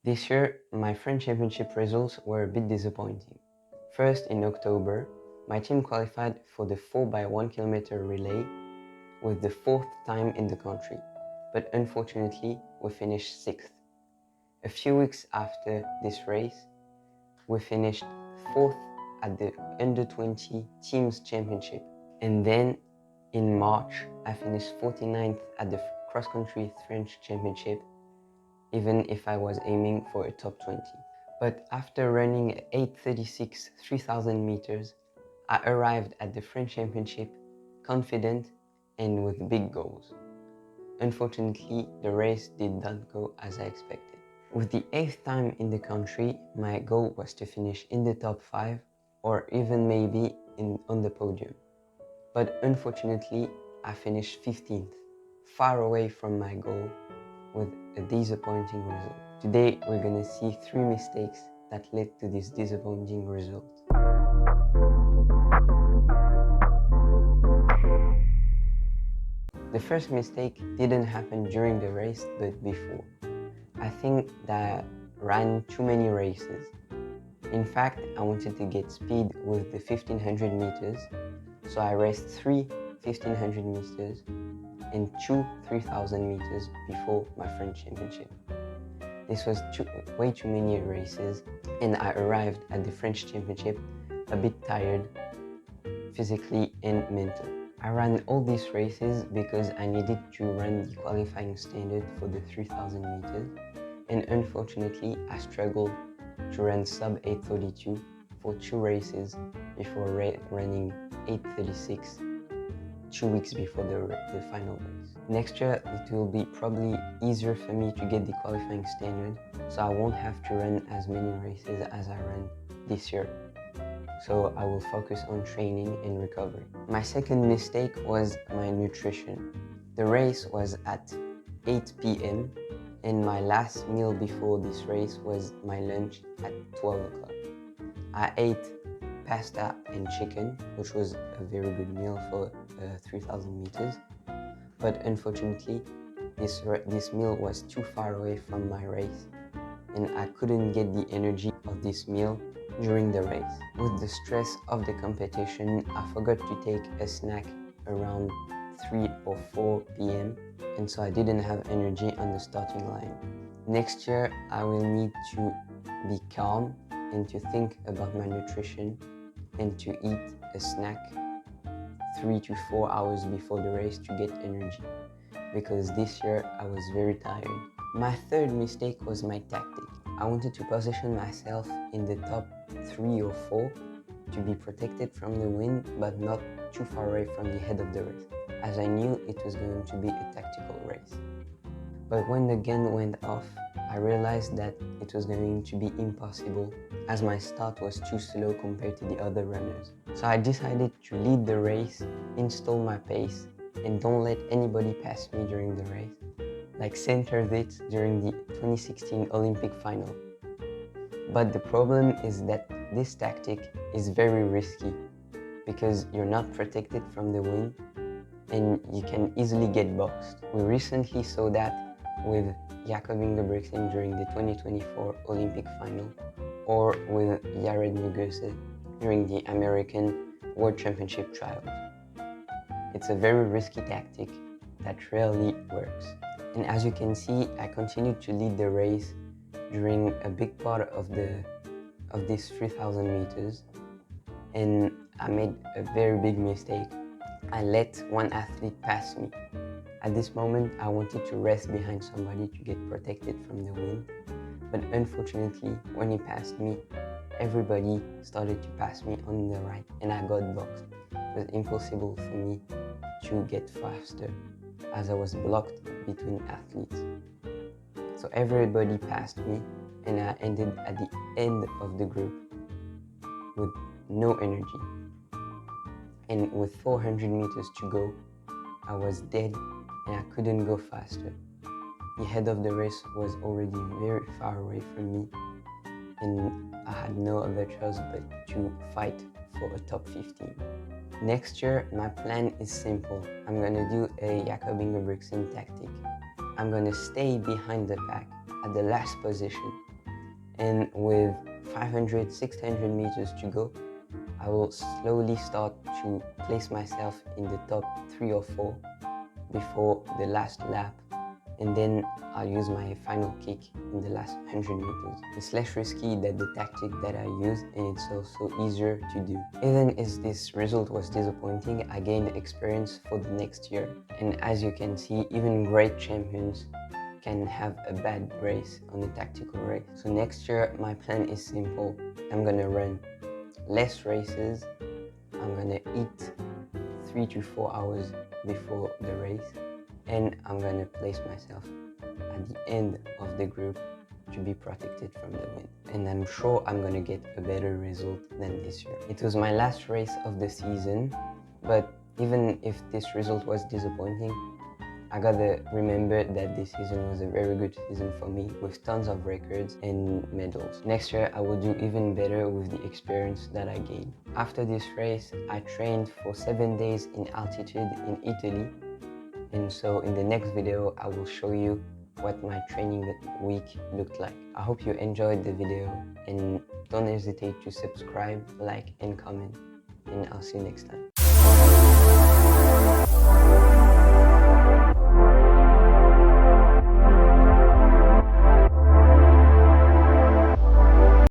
This year, my French championship results were a bit disappointing. First, in October, my team qualified for the 4x1 kilometer relay with the 4th time in the country, but unfortunately, we finished 6th. A few weeks after this race, we finished 4th at the Under-20 Teams Championship. And then, in March, I finished 49th at the cross-country French Championship, even if I was aiming for a top 20. But after running 8:36 3,000 meters, I arrived at the French Championship confident and with big goals. Unfortunately, the race did not go as I expected. With the 8th time in the country, my goal was to finish in the top 5 or even maybe on the podium. But unfortunately, I finished 15th, far away from my goal with a disappointing result. Today, we're gonna see 3 mistakes that led to this disappointing result. The first mistake didn't happen during the race, but before. I think that I ran too many races. In fact, I wanted to get speed with the 1500 meters, so I raced 3 1500 meters and 2 3000 meters before my French championship. This was way too many races, and I arrived at the French championship a bit tired, physically and mentally. I ran all these races because I needed to run the qualifying standard for the 3000 meters, and unfortunately I struggled to run sub 8:32 for 2 races before running 8:36 2 weeks before the final race. Next year it will be probably easier for me to get the qualifying standard, so I won't have to run as many races as I ran this year. So I will focus on training and recovery. My second mistake was my nutrition. The race was at 8 p.m. and my last meal before this race was my lunch at 12 o'clock. I ate pasta and chicken, which was a very good meal for 3000 meters, but unfortunately this meal was too far away from my race and I couldn't get the energy of this meal during the race. With the stress of the competition, I forgot to take a snack around 3 or 4 p.m. and so I didn't have energy on the starting line. Next year, I will need to be calm and to think about my nutrition and to eat a snack 3 to 4 hours before the race to get energy, because this year I was very tired. My third mistake was my tactic. I wanted to position myself in the top 3 or 4 to be protected from the wind but not too far away from the head of the race, as I knew it was going to be a tactical race. But when the gun went off, I realized that it was going to be impossible as my start was too slow compared to the other runners. So I decided to lead the race, install my pace, and don't let anybody pass me during the race, like centered it during the 2016 Olympic final. But the problem is that this tactic is very risky because you're not protected from the wind and you can easily get boxed. We recently saw that with Jakob Ingebrigtsen during the 2024 Olympic final, or with Jared Nuguse during the American World Championship trials. It's a very risky tactic that rarely works. And as you can see, I continued to lead the race during a big part of this 3000 meters, and I made a very big mistake. I let one athlete pass me. At this moment, I wanted to rest behind somebody to get protected from the wind, but unfortunately, when he passed me, everybody started to pass me on the right and I got boxed. It was impossible for me to get faster as I was blocked between athletes. So everybody passed me and I ended at the end of the group with no energy. And with 400 meters to go, I was dead and I couldn't go faster. The head of the race was already very far away from me and I had no other choice but to fight for a top 15. Next year, my plan is simple. I'm gonna do a Jakob Ingebrigtsen tactic. I'm gonna stay behind the pack at the last position And with 500, 600 meters to go, I will slowly start to place myself in the top 3 or 4 before the last lap, and then I'll use my final kick in the last 100 meters. It's less risky than the tactic that I use, and it's also easier to do. Even if this result was disappointing, I gained experience for the next year. And as you can see, even great champions can have a bad race on a tactical race. So next year, my plan is simple. I'm gonna run less races. I'm gonna eat 3 to 4 hours before the race, and I'm gonna place myself at the end of the group to be protected from the wind. And I'm sure I'm gonna get a better result than this year. It was my last race of the season, but even if this result was disappointing, I gotta remember that this season was a very good season for me, with tons of records and medals. Next year I will do even better with the experience that I gained. After this race, I trained for 7 days in altitude in Italy, and so in the next video I will show you what my training week looked like. I hope you enjoyed the video, and don't hesitate to subscribe, like and comment, and I'll see you next time.